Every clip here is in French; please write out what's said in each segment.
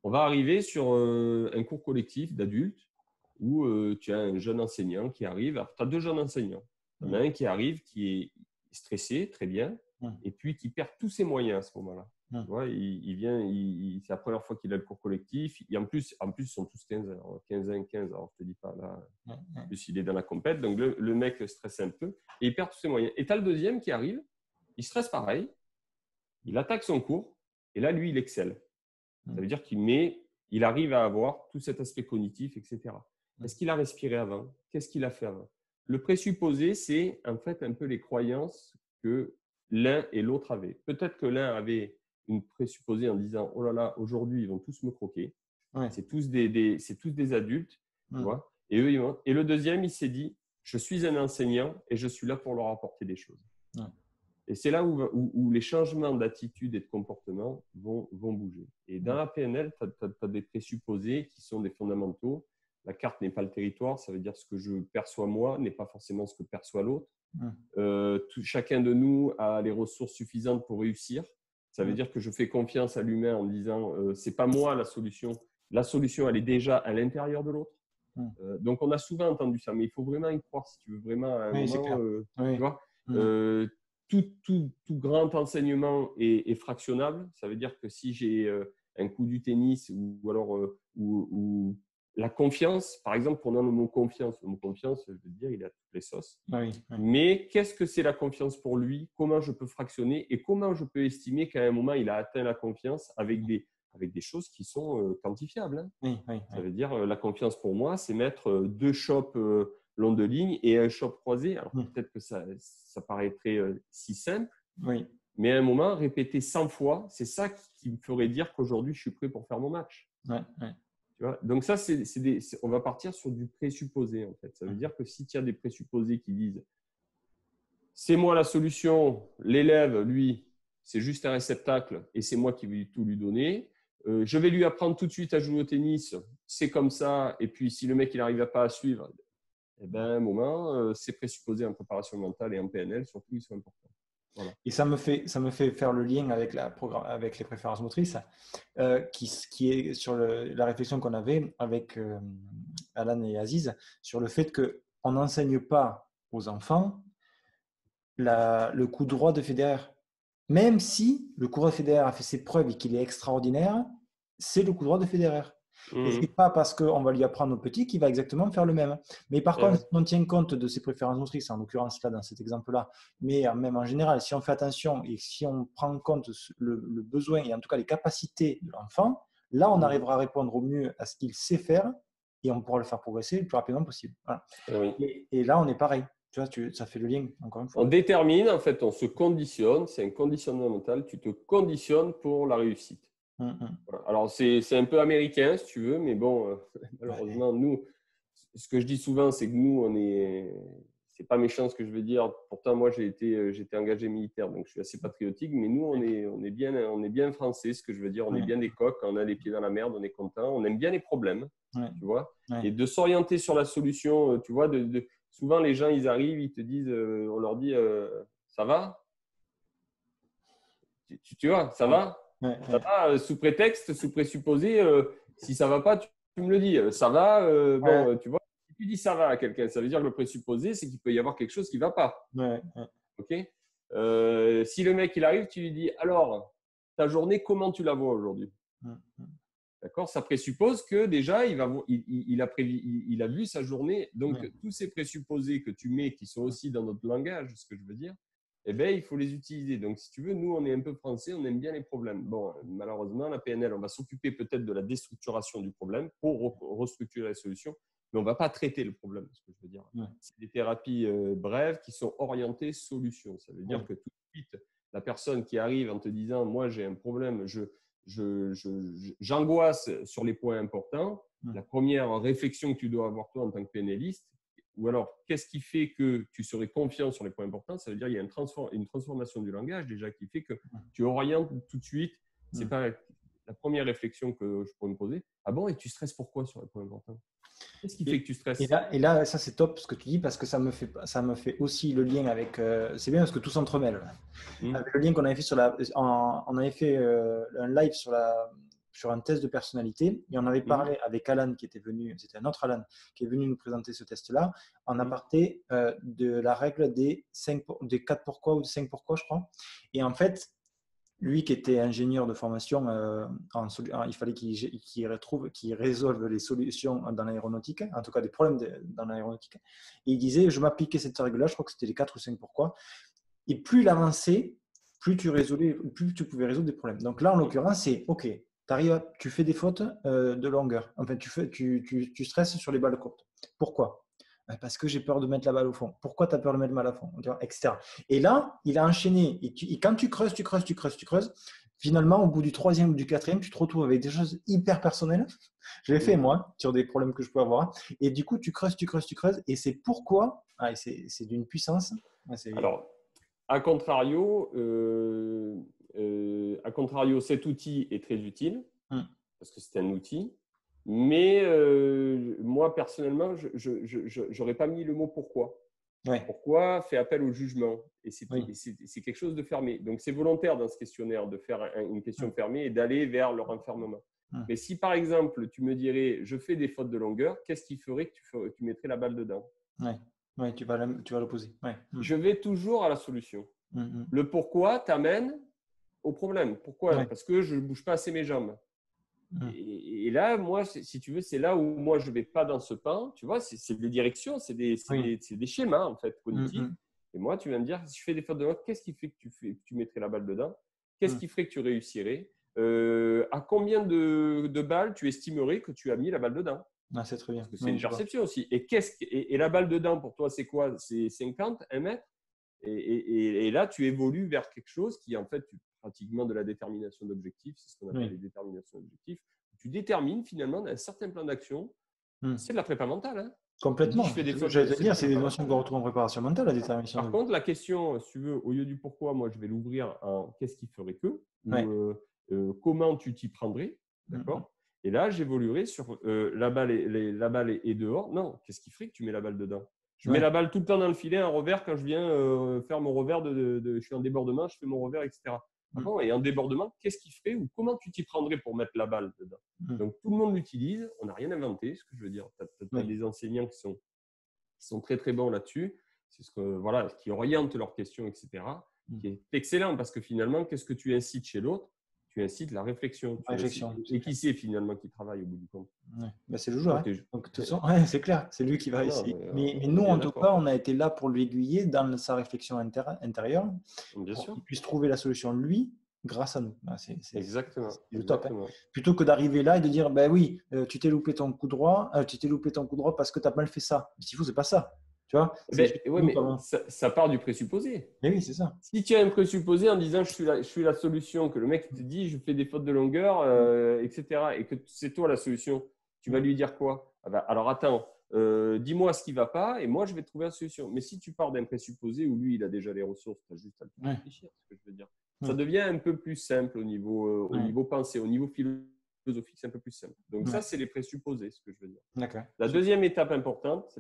on va arriver sur un cours collectif d'adultes où tu as un jeune enseignant qui arrive. Alors, tu as deux jeunes enseignants. Il y en a un qui arrive, qui est stressé, très bien, et puis qui perd tous ses moyens à ce moment-là. Tu vois, il vient, c'est la première fois qu'il a le cours collectif. Et en plus, ils sont tous 15 ans, 15 ans, 15. Alors, je ne te dis pas là, en plus, il est dans la compète. Donc, le mec stresse un peu et il perd tous ses moyens. Et tu as le deuxième qui arrive, il stresse pareil, il attaque son cours, et là, lui, il excelle. Ça veut dire il arrive à avoir tout cet aspect cognitif, etc. Est-ce qu'il a respiré avant? Qu'est-ce qu'il a fait avant? Le présupposé, c'est en fait un peu les croyances que l'un et l'autre avaient. Peut-être que l'un avait une présupposée en disant « Oh là là, aujourd'hui, ils vont tous me croquer. C'est tous des adultes. » tu vois. Et eux, et le deuxième, il s'est dit « Je suis un enseignant et je suis là pour leur apporter des choses. » Et c'est là où les changements d'attitude et de comportement vont bouger. Et dans la PNL, tu as des présupposés qui sont des fondamentaux. La carte n'est pas le territoire, ça veut dire ce que je perçois moi n'est pas forcément ce que perçoit l'autre. Chacun de nous a les ressources suffisantes pour réussir. Ça veut dire que je fais confiance à l'humain en me disant c'est pas moi la solution. La solution, elle est déjà à l'intérieur de l'autre. Donc, on a souvent entendu ça, mais il faut vraiment y croire si tu veux vraiment à un moment. Tu vois, tout grand enseignement est fractionnable. Ça veut dire que si j'ai un coup du tennis ou alors ou la confiance, par exemple, prenons le mot confiance. Le mot confiance, je veux dire, il a toutes les sauces. Mais qu'est-ce que c'est la confiance pour lui? Comment je peux fractionner et comment je peux estimer qu'à un moment, il a atteint la confiance avec des choses qui sont quantifiables. Ça veut dire la confiance pour moi, c'est mettre deux chops long de ligne et un chop croisé. Alors peut-être que ça paraîtrait si simple, mais à un moment, répéter 100 fois, c'est ça qui me ferait dire qu'aujourd'hui, je suis prêt pour faire mon match. Tu vois. Donc ça, on va partir sur du présupposé en fait. Ça veut dire que si tu as des présupposés qui disent c'est moi la solution, l'élève, lui, c'est juste un réceptacle et c'est moi qui vais tout lui donner. Je vais lui apprendre tout de suite à jouer au tennis, c'est comme ça. Et puis, si le mec il n'arrive pas à suivre, eh ben, à un moment, ces présupposés en préparation mentale et en PNL, surtout, ils sont importants. Voilà. Et ça me fait faire le lien avec les préférences motrices, qui est sur la réflexion qu'on avait avec Alan et Aziz sur le fait qu'on n'enseigne pas aux enfants le coup droit de Federer. Même si le coup droit de Federer a fait ses preuves et qu'il est extraordinaire, c'est le coup droit de Federer. Et ce n'est pas parce qu'on va lui apprendre au petit qu'il va exactement faire le même. Mais par contre, si on tient compte de ses préférences motrices, en l'occurrence là, dans cet exemple-là, mais même en général, si on fait attention et si on prend en compte le besoin et en tout cas les capacités de l'enfant, là, on arrivera à répondre au mieux à ce qu'il sait faire et on pourra le faire progresser le plus rapidement possible. Voilà. Et là, on est pareil. Tu vois, ça fait le lien, encore une fois. On détermine, en fait, on se conditionne, c'est un conditionnement mental, tu te conditionnes pour la réussite. Voilà. Alors, c'est un peu américain, si tu veux, mais bon, malheureusement, nous, ce que je dis souvent, c'est que nous, c'est pas méchant ce que je veux dire. Pourtant, moi, j'étais engagé militaire, donc je suis assez patriotique, mais nous, on est bien français, ce que je veux dire. On est bien des coqs, on a les pieds dans la merde, on est content, on aime bien les problèmes, tu vois. Et de s'orienter sur la solution, tu vois, souvent, les gens, ils arrivent, ils te disent, on leur dit, ça va? Tu vois, ça va? Ça va, sous prétexte, sous présupposé, si ça va pas, tu me le dis. Ça va, bon, tu vois, si tu dis ça va à quelqu'un, ça veut dire que le présupposé, c'est qu'il peut y avoir quelque chose qui ne va pas. Ok. Si le mec, il arrive, tu lui dis, alors, ta journée, comment tu la vois aujourd'hui? D'accord. Ça présuppose que déjà, il a vu sa journée. Donc, tous ces présupposés que tu mets, qui sont aussi dans notre langage, ce que je veux dire, eh bien, il faut les utiliser. Donc, si tu veux, nous, on est un peu français, on aime bien les problèmes. Bon, malheureusement, la PNL, on va s'occuper peut-être de la déstructuration du problème pour restructurer la solution, mais on ne va pas traiter le problème, ce que je veux dire. C'est des thérapies brèves qui sont orientées solution. Ça veut dire que tout de suite, la personne qui arrive en te disant « moi, j'ai un problème, j'angoisse sur les points importants », la première réflexion que tu dois avoir toi en tant que PNListe, ou alors, qu'est-ce qui fait que tu serais confiant sur les points importants? Ça veut dire qu'il y a une transformation du langage déjà qui fait que tu orientes tout de suite. C'est pas la première réflexion que je pourrais me poser. Ah bon, et tu stresses pourquoi sur les points importants? Qu'est-ce qui fait que tu stresses? Et là, ça c'est top ce que tu dis parce que ça me fait aussi le lien avec. C'est bien parce que tout s'entremêle. Avec le lien qu'on avait fait on avait fait un live sur sur un test de personnalité. Et on avait parlé avec Alan qui était venu, c'était un autre Alan qui est venu nous présenter ce test-là, en aparté de la règle des 4 pourquoi ou des 5 pourquoi, je crois. Et en fait, lui qui était ingénieur de formation, il fallait qu'il résolve les solutions dans l'aéronautique, en tout cas des problèmes dans l'aéronautique. Et il disait, je m'appliquais cette règle-là, je crois que c'était les 4 ou 5 pourquoi. Et plus il avançait, plus tu pouvais résoudre des problèmes. Donc là, en l'occurrence, c'est OK, tu fais des fautes de longueur. En fait, tu stresses sur les balles courtes. Pourquoi? Parce que j'ai peur de mettre la balle au fond. Pourquoi tu as peur de mettre la balle au fond, etc. Et là, il a enchaîné. Et quand tu creuses, finalement, au bout du 3e ou du 4e, tu te retrouves avec des choses hyper personnelles. Je l'ai fait, moi, sur des problèmes que je peux avoir. Et du coup, tu creuses. Et c'est pourquoi, c'est d'une puissance. Alors, à contrario, cet outil est très utile parce que c'est un outil. Mais moi, personnellement, je n'aurais pas mis le mot pourquoi. Ouais. Pourquoi fait appel au jugement? Et c'est quelque chose de fermé. Donc, c'est volontaire dans ce questionnaire de faire une question fermée et d'aller vers le renfermement. Mais si, par exemple, tu me dirais, je fais des fautes de longueur, qu'est-ce qui ferait que tu mettrais la balle dedans? Ouais, tu vas l'opposer. Ouais. Je vais toujours à la solution. Le pourquoi t'amène au problème. Pourquoi? Parce que je ne bouge pas assez mes jambes. Et là, moi, si tu veux, c'est là où moi, je ne vais pas dans ce pan. Tu vois, c'est des directions, c'est des schémas, en fait, cognitifs. Et moi, tu vas me dire, si je fais des fautes de notes, qu'est-ce qui fait que tu mettrais la balle dedans? Qu'est-ce qui ferait que tu réussirais? À combien de balles tu estimerais que tu as mis la balle dedans? C'est très bien. Parce que c'est une perception aussi. Et la balle dedans, pour toi, c'est quoi? C'est 50, 1 mètre? Et là, tu évolues vers quelque chose qui est en fait pratiquement de la détermination d'objectifs. C'est ce qu'on appelle les déterminations d'objectifs. Tu détermines finalement un certain plan d'action. C'est de la prépa mentale. Hein. Complètement. J'allais te dire, c'est des notions qu'on retrouve en préparation mentale, la détermination. Par contre, la question, si tu veux, au lieu du pourquoi, moi, je vais l'ouvrir en qu'est-ce qui ferait que ou comment tu t'y prendrais. D'accord. Et là, j'évoluerai sur la balle est dehors. Non, qu'est-ce qui ferait que tu mets la balle dedans? Je mets la balle tout le temps dans le filet, un revers quand je viens faire mon revers je suis en débordement, je fais mon revers, etc. Et en débordement, qu'est-ce qui ferait ou comment tu t'y prendrais pour mettre la balle dedans? Donc, tout le monde l'utilise. On n'a rien inventé, ce que je veux dire. Tu as des enseignants qui sont très, très bons là-dessus. C'est qui orientent leurs questions, etc. Qui est excellent parce que finalement, qu'est-ce que tu incites chez l'autre? Tu incites la réflexion. Et qui c'est finalement qui travaille au bout du compte? C'est le joueur. Donc, de toute façon, c'est clair, c'est lui qui va essayer. Mais nous, en tout cas, on a été là pour l'aiguiller dans sa réflexion intérieure pour qu'il puisse trouver la solution lui grâce à nous. Exactement. C'est le top. Plutôt que d'arriver là et de dire, oui, tu t'es loupé ton coup droit parce que tu as mal fait ça. Ce qu'il faut, c'est pas ça. Tu vois, mais ça part du présupposé. Mais oui, c'est ça. Si tu as un présupposé en disant je suis la solution, que le mec te dit je fais des fautes de longueur, etc., et que c'est toi la solution, tu vas lui dire quoi? Alors attends, dis-moi ce qui ne va pas et moi je vais trouver la solution. Mais si tu pars d'un présupposé où lui il a déjà les ressources, tu as juste à le réfléchir, ce que je veux dire. Ça devient un peu plus simple au niveau pensée, au niveau philosophique, c'est un peu plus simple. Donc ça, c'est les présupposés, ce que je veux dire. La deuxième étape importante,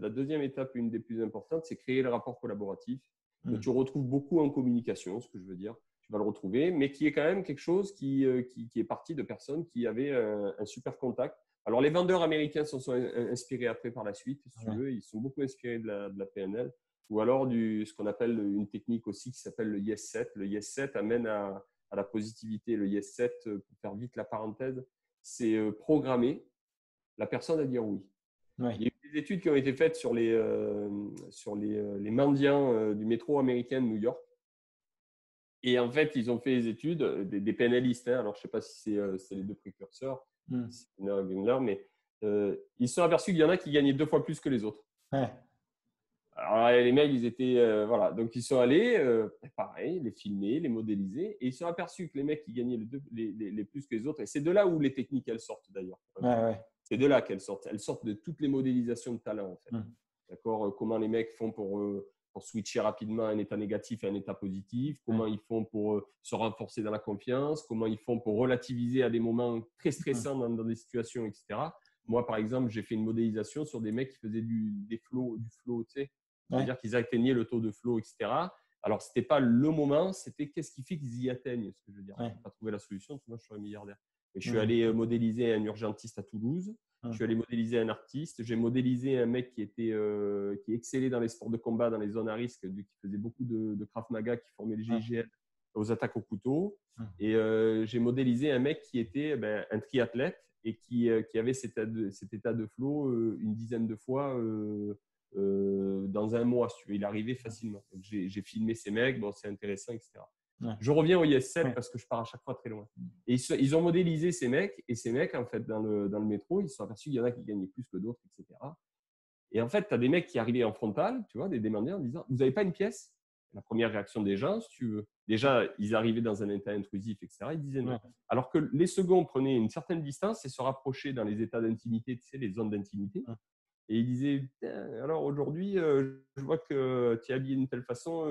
une des plus importantes, c'est créer le rapport collaboratif que tu retrouves beaucoup en communication, ce que je veux dire. Tu vas le retrouver, mais qui est quand même quelque chose qui est parti de personnes qui avaient un super contact. Alors, les vendeurs américains s'en sont inspirés après par la suite, si tu veux. Ils sont beaucoup inspirés de la PNL ou alors ce qu'on appelle une technique aussi qui s'appelle le Yes Set. Le Yes Set amène à la positivité. Le Yes Set, pour faire vite la parenthèse, c'est programmer la personne à dire oui. Il y a eu des études qui ont été faites sur les mendiants du métro américain de New York. Et en fait, ils ont fait des études, des pénalistes. Alors, je ne sais pas si c'est les deux précurseurs, mais ils se sont aperçus qu'il y en a qui gagnaient 2 fois plus que les autres. Alors, les mecs, ils étaient… voilà. Donc, ils sont allés, pareil, les filmer, les modéliser. Et ils se sont aperçus que les mecs qui gagnaient les plus que les autres, et c'est de là où les techniques, elles sortent d'ailleurs. C'est de là qu'elles sortent. Elles sortent de toutes les modélisations de talent, en fait. D'accord? Comment les mecs font pour switcher rapidement un état négatif à un état positif, comment ils font pour se renforcer dans la confiance, comment ils font pour relativiser à des moments très stressants dans des situations, etc. Moi, par exemple, j'ai fait une modélisation sur des mecs qui faisaient du flow, tu sais. C'est-à-dire qu'ils atteignaient le taux de flow, etc. Alors, ce n'était pas le moment, c'était qu'est-ce qui fait qu'ils y atteignent, ce que je veux dire. Je n'ai pas trouvé la solution, sinon je serais milliardaire. Je suis allé modéliser un urgentiste à Toulouse. Je suis allé modéliser un artiste. J'ai modélisé un mec qui excellait dans les sports de combat, dans les zones à risque, qui faisait beaucoup de Krav Maga, qui formait le GIGN aux attaques au couteau. Et j'ai modélisé un mec qui était un triathlète et qui avait cet état de flow une dizaine de fois dans un mois. Il arrivait facilement. Donc, j'ai filmé ces mecs. Bon, c'est intéressant, etc. Je reviens au IS-7 parce que je pars à chaque fois très loin. Et ils ont modélisé ces mecs. Et ces mecs, en fait, dans le métro, ils se sont aperçus qu'il y en a qui gagnaient plus que d'autres, etc. Et en fait, tu as des mecs qui arrivaient en frontal, tu vois, des demandeurs en disant « Vous n'avez pas une pièce ?» La première réaction des gens, si tu veux. Déjà, ils arrivaient dans un état intrusif, etc. Ils disaient non. Alors que les seconds prenaient une certaine distance et se rapprochaient dans les états d'intimité, tu sais, les zones d'intimité. Et ils disaient alors aujourd'hui, je vois que tu es habillé d'une telle façon,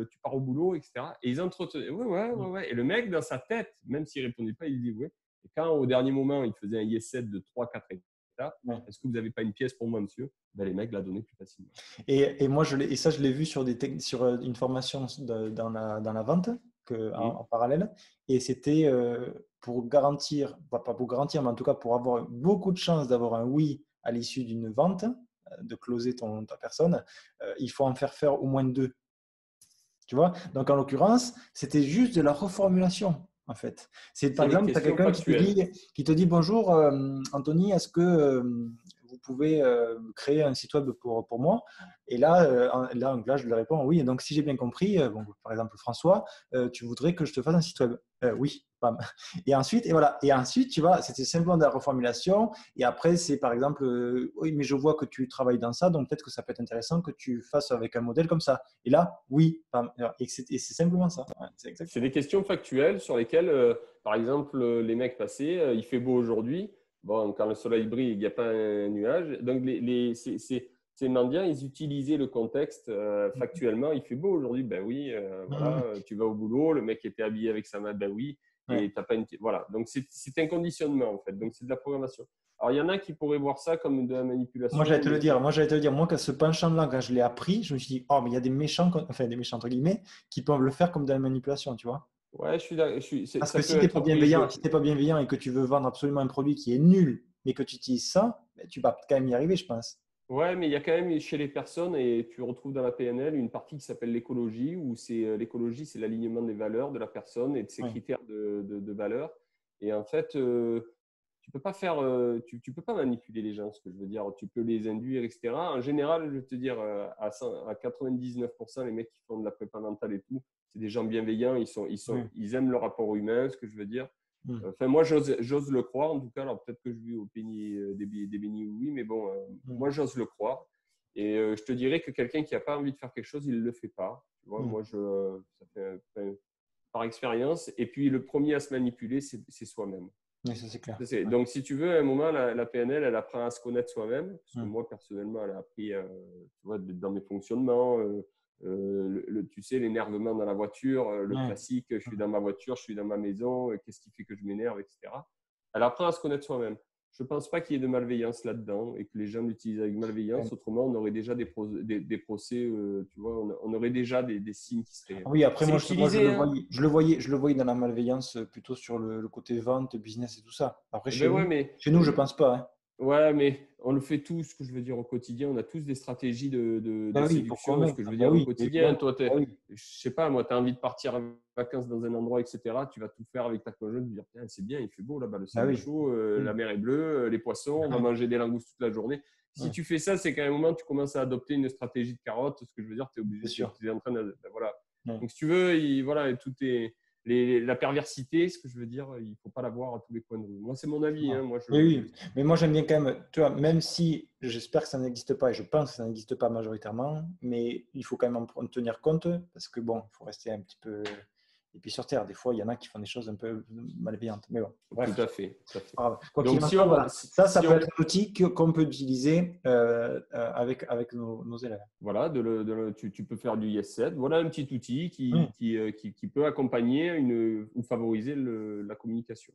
tu pars au boulot, etc. Et ils entretenaient. Ouais. Et le mec, dans sa tête, même s'il ne répondait pas, il disait ouais. Et quand au dernier moment, il faisait un IS-7 de 3-4 états, est-ce que vous n'avez pas une pièce pour moi, monsieur? Les mecs la donnaient plus facilement. Et moi, je l'ai vu sur une formation dans la vente en parallèle. Et c'était pour garantir, pas pour garantir, mais en tout cas pour avoir beaucoup de chances d'avoir un oui à l'issue d'une vente, de closer ta personne, il faut en faire au moins 2. Tu vois? Donc, en l'occurrence, c'était juste de la reformulation, en fait. C'est par exemple, tu as quelqu'un qui te dit bonjour, Anthony, est-ce que vous pouvez créer un site web pour moi? Et là, je lui réponds oui. Et donc, si j'ai bien compris, par exemple, François, tu voudrais que je te fasse un site web? Oui. Bam. Et ensuite, tu vois, c'était simplement de la reformulation. Et après, c'est par exemple, oui, mais je vois que tu travailles dans ça, donc peut-être que ça peut être intéressant que tu fasses avec un modèle comme ça. Et là, oui. Bam. Et c'est simplement ça. Ouais, c'est des questions factuelles sur lesquelles, par exemple, les mecs passaient, il fait beau aujourd'hui. Bon, quand le soleil brille, il n'y a pas un nuage. Donc, ces mendiants, ils utilisaient le contexte factuellement. Il fait beau aujourd'hui, ben oui, voilà, tu vas au boulot, le mec était habillé avec sa main, ben oui. Et t'as pas une… Voilà, donc c'est un conditionnement en fait, donc c'est de la programmation. Alors il y en a qui pourraient voir ça comme de la manipulation. Moi j'allais te le dire, moi quand ce penchant-là, quand je l'ai appris, je me suis dit, oh mais il y a des méchants, enfin des méchants entre guillemets, qui peuvent le faire comme de la manipulation, tu vois. Ouais, je suis là. Parce que si tu n'es pas bienveillant, et que tu veux vendre absolument un produit qui est nul, mais que tu utilises ça, tu vas quand même y arriver, je pense. Ouais, mais il y a quand même chez les personnes, et tu retrouves dans la PNL une partie qui s'appelle l'écologie, où l'écologie, c'est l'alignement des valeurs de la personne et de ses critères de valeur. Et en fait, tu peux pas tu peux pas manipuler les gens, ce que je veux dire. Tu peux les induire, etc. En général, je vais te dire, à 99%, les mecs qui font de la prépa mentale et tout, c'est des gens bienveillants. Ils aiment le rapport humain, ce que je veux dire. Enfin, moi, j'ose le croire, en tout cas. Alors, peut-être que je vis au pays des bénis, oui, mais bon, moi, j'ose le croire. Et je te dirais que quelqu'un qui n'a pas envie de faire quelque chose, il ne le fait pas. Tu vois, moi, ça fait par expérience. Et puis, le premier à se manipuler, c'est soi-même. Oui, ça, c'est clair. Donc, si tu veux, à un moment, la PNL, elle apprend à se connaître soi-même. Parce que moi, personnellement, elle a appris tu vois, dans mes fonctionnements. Tu sais, l'énervement dans la voiture, le classique, je suis dans ma voiture, je suis dans ma maison, qu'est-ce qui fait que je m'énerve, etc. Elle apprend à se connaître soi-même. Je ne pense pas qu'il y ait de malveillance là-dedans et que les gens l'utilisent avec malveillance. Autrement, on aurait déjà des procès, tu vois, on aurait déjà des signes qui seraient… Oui, après, moi, je le voyais dans la malveillance plutôt sur le côté vente, business et tout ça. Après, chez nous, je ne pense pas. Hein. Ouais, mais on le fait tous, ce que je veux dire, au quotidien. On a tous des stratégies de séduction, ce que je veux dire, au quotidien. Toi, je sais pas, moi, tu as envie de partir en vacances dans un endroit, etc. Tu vas tout faire avec ta conjointe, dire, c'est bien, il fait beau là-bas, le soleil est chaud, la mer est bleue, les poissons, on va manger des langoustes toute la journée. Si tu fais ça, c'est qu'à un moment, tu commences à adopter une stratégie de carotte. Ce que je veux dire, tu es obligé, tu es en train de… Voilà. Donc, si tu veux, voilà, tout est… la perversité, ce que je veux dire, il ne faut pas la voir à tous les coins de rue. Moi, c'est mon avis. Hein, oui, mais moi, j'aime bien quand même, tu vois, même si j'espère que ça n'existe pas et je pense que ça n'existe pas majoritairement, mais il faut quand même en tenir compte parce que bon, il faut rester un petit peu… Et puis sur Terre, des fois, il y en a qui font des choses un peu malveillantes. Mais bon, bref. Tout à fait. Donc, ça peut être un outil qu'on peut utiliser avec nos élèves. Voilà, tu peux faire du IS7. Voilà un petit outil qui peut accompagner ou favoriser la communication.